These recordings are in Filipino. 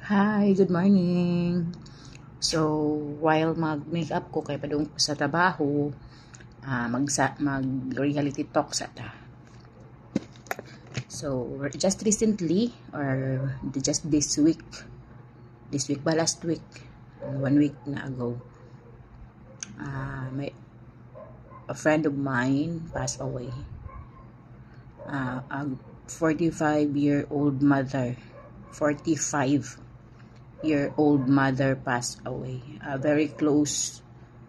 Hi, good morning. So, while mag-makeup ko kay padung ko sa trabaho, mag-reality talk sa ta. So, just recently, or just this week ba, last week, 1 week na ago, may a friend of mine passed away. A 45-year-old mother, 45-year-old mother passed away. A very close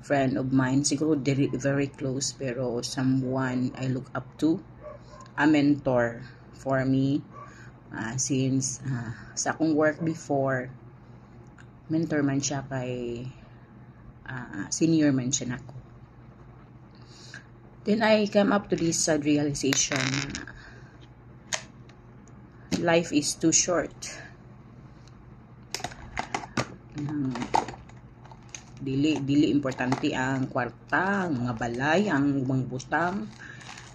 friend of mine, siguro very close, pero someone I look up to, a mentor for me, since sa akong work before, mentor man siya kay senior man siya nako. Then I came up to this sad realization na life is too short. Dili importante ang kwarta, ang mga balay, ang mga butang.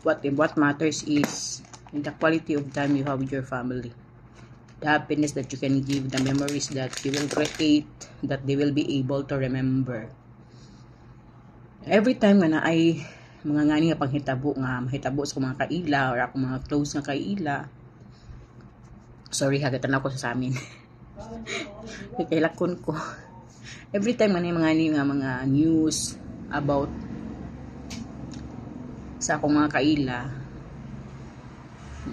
What matters is the quality of time you have with your family, the happiness that you can give, the memories that you will create, that they will be able to remember. Every time na ay mga ngani nga panghitabo nga mahitabo sa mga kaila or ako mga close nga kaila, sorry hagatan ako sa amin. Kailakon ko. Every time man mga news about sa akong mga kaila,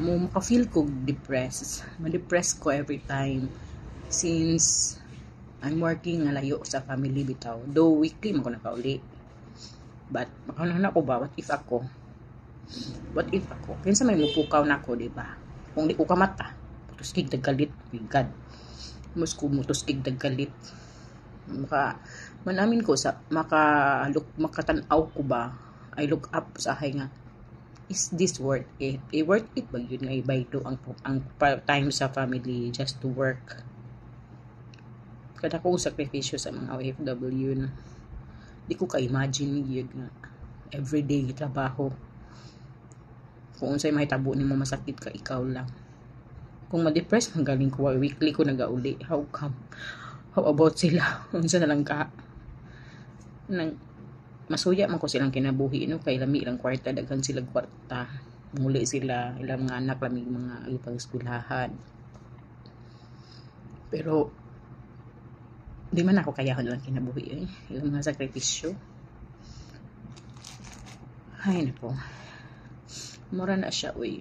maka-feel ko depressed. Ma-depress ko every time since I'm working nga layo sa family bitaw. Though weekly man ko nakauli. But makaunahan ako ba, what if ako? Kinsa man mupukaw na ako, diba? Kung di ko kamata, mutuskig dagalit, my God. Mutuskig dagalit. Manamin ko sa makatanaw ko ba, I look up sa ahay nga, is this worth it? Worth it ba yun nga ibay to ang time sa family just to work? Kada kong sakripisyo sa mga OFW na di ko ka-imagine yun nga everyday trabaho. Kung unsay mahitabo nimo masakit ka, ikaw lang. Kung ma-depress ang galing ko, weekly ko nagauli. How come? How about sila? Unsa na lang ka? Masuya man ko silang kinabuhi, no? Kay lami ilang kwarta, daghan silang kwarta. Muli sila, ilang mga anak, lami mga ipang-eskwelahan. Pero di man ako kayahon lang kinabuhi, eh. Ilang mga sakripisyo. Ay, nako. Mura na siya, uy.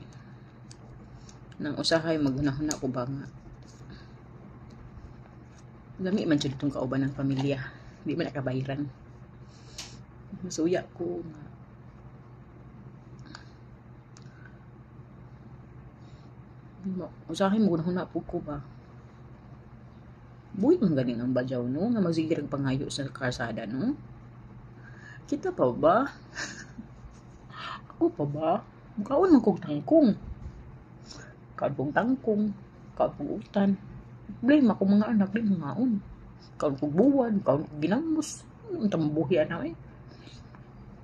Nang usahay, magunahon ako ba nga. Lami man siya ditong kauban ng pamilya. Di man nakabayaran. Masuya ko nga. Usahay, magunahon na po ko ba. Buhay man ganing ang badyaw, no? Nga magsigirag pangayo sa karsada, no? Kita pa ba? Ako pa ba? Kaon man kong tangkong. Kaon tangkong. Kaon utan. Blame ako mga anak din ngaon. Kaon kong buwan. Kaon kong ginamos. Ang tambuhi na eh.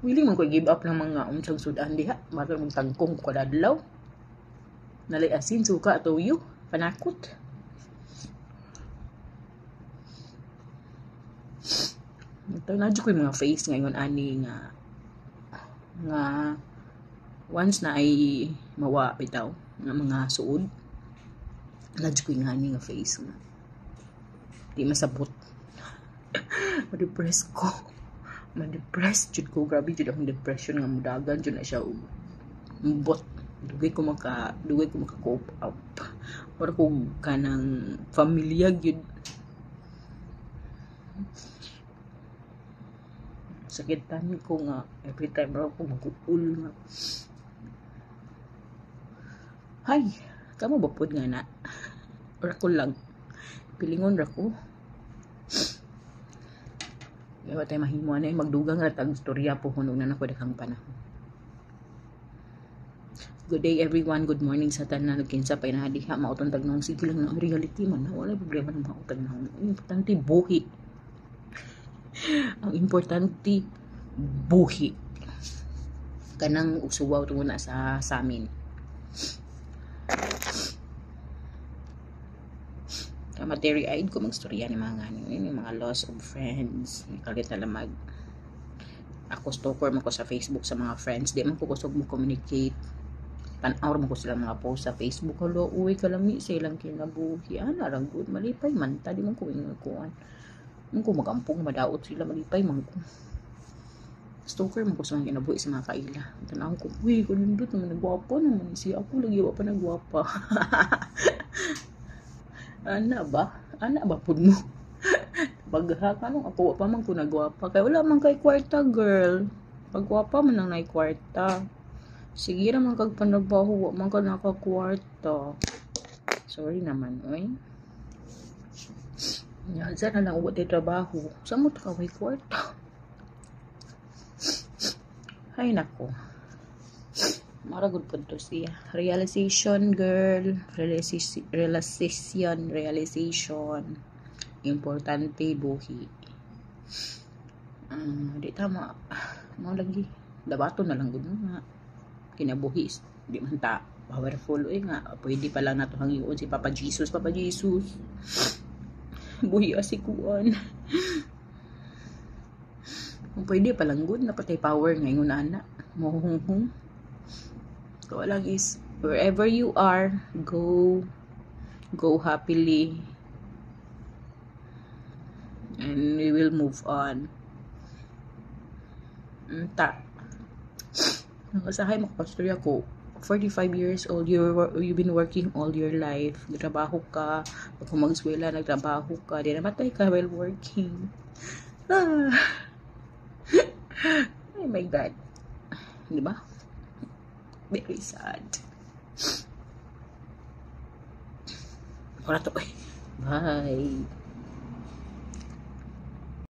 Willing man ko give up ng mga unsang sudan diha. Mara mong tangkong ko kadadlaw. Nalay asin, suka, tuyo. Panakot. Ito na ko yung mga face ngayon ani nga once na ay mawa bitaw nga mga suod, nadyo ko yung ani nga face nga di masabot. Ma-depress jud ko, grabe jud akong depression nga mudagan jud na siya mbot. Dugay ko maka-cope up para ko kanang familia gyud. Sakitan ko nga every time ako mag-uul nga. Hay, kamo ba pod nga na? Or ako lang. Pilingon ra ko. Kaya tayo mahimo na magdugang ratag istorya po hunog na nako daghang panahon. Good day everyone, good morning sa tanan kinsa pa inadiha mautong tagnong sige lang na reality man, wala problema nang mautong na. Importante buhi. Ang importante buhi. Kanang usuwaw tungo na sa amin. Materi-eyed ko magstorya ni mga mga loss of friends. Kalit na lamag. Ako stalker mo ko sa Facebook sa mga friends. Di man ko kusog mo communicate. Tan-awr mo ko sila mga post sa Facebook. Halo, uwi kalami sa ilang kinabuhi. Larang good. Malipay man. Tadi man ko ingakuan. Man ko magampong madaot sila. Malipay man ko. Stalker mo ko sa mga kinabuhi sa mga kaila. Tanaw ko, uy, kunindot naman nagwapa naman. Siya ako lagi pa nagwapa. Ana ba pud mo? Paghaka nung ako pa man ko nagwapa kay wala man kay kwarta girl. Pagwapa man nang nay kwarta. Sige ra man kag panagbaho wa man ka nakakwarta. Sorry naman oy. Nya na lang uwa di trabaho. Sa mo ka way kwarta. Hay nako. Mara good po to siya. Realization, girl. Realization. Importante, buhi. Di tama. Mga lagi. Dabato na lang gud nga. Kinabuhi. Di man ta. Powerful. Nga. Pwede pa lang nato hangiun si Papa Jesus. Papa Jesus. Buhi asikuan. Pwede pa lang gud. Napatay power ngayon anak. Mohunghung. So, lang is, wherever you are, go happily, and we will move on. Nakasahay makapastorya ko, 45 years old, you've been working all your life, nagtrabaho ka, pag magswela, nagtrabaho ka, di namatay ka while working. Oh my God. Diba? Very sad. Wala to. Bye.